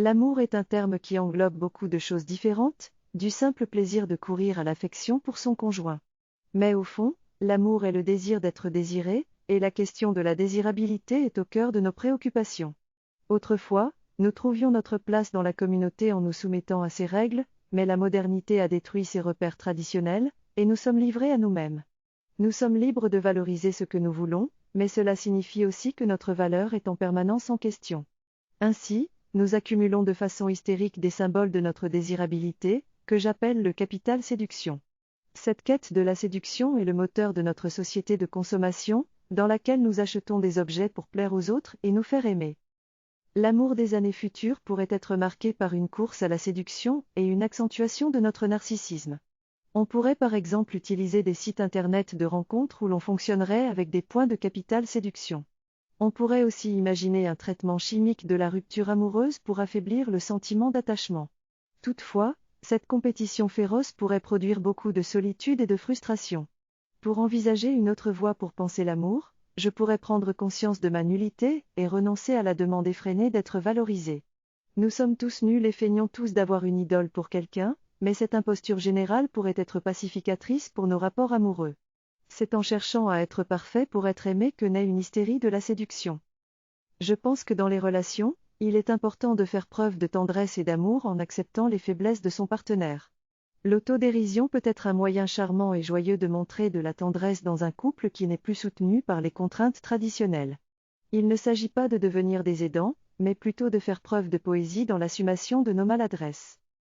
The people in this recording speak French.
L'amour est un terme qui englobe beaucoup de choses différentes, du simple plaisir de courir à l'affection pour son conjoint. Mais au fond, l'amour est le désir d'être désiré, et la question de la désirabilité est au cœur de nos préoccupations. Autrefois, nous trouvions notre place dans la communauté en nous soumettant à ses règles, mais la modernité a détruit ces repères traditionnels, et nous sommes livrés à nous-mêmes. Nous sommes libres de valoriser ce que nous voulons, mais cela signifie aussi que notre valeur est en permanence en question. Ainsi, nous accumulons de façon hystérique des symboles de notre désirabilité, que j'appelle le capital séduction. Cette quête de la séduction est le moteur de notre société de consommation, dans laquelle nous achetons des objets pour plaire aux autres et nous faire aimer. L'amour des années futures pourrait être marqué par une course à la séduction et une accentuation de notre narcissisme. On pourrait par exemple utiliser des sites internet de rencontres où l'on fonctionnerait avec des points de capital séduction. On pourrait aussi imaginer un traitement chimique de la rupture amoureuse pour affaiblir le sentiment d'attachement. Toutefois, cette compétition féroce pourrait produire beaucoup de solitude et de frustration. Pour envisager une autre voie pour penser l'amour, je pourrais prendre conscience de ma nullité et renoncer à la demande effrénée d'être valorisé. Nous sommes tous nuls et feignons tous d'avoir une idole pour quelqu'un, mais cette imposture générale pourrait être pacificatrice pour nos rapports amoureux. C'est en cherchant à être parfait pour être aimé que naît une hystérie de la séduction. Je pense que dans les relations, il est important de faire preuve de tendresse et d'amour en acceptant les faiblesses de son partenaire. L'autodérision peut être un moyen charmant et joyeux de montrer de la tendresse dans un couple qui n'est plus soutenu par les contraintes traditionnelles. Il ne s'agit pas de devenir des aidants, mais plutôt de faire preuve de poésie dans l'assumation de nos maladresses.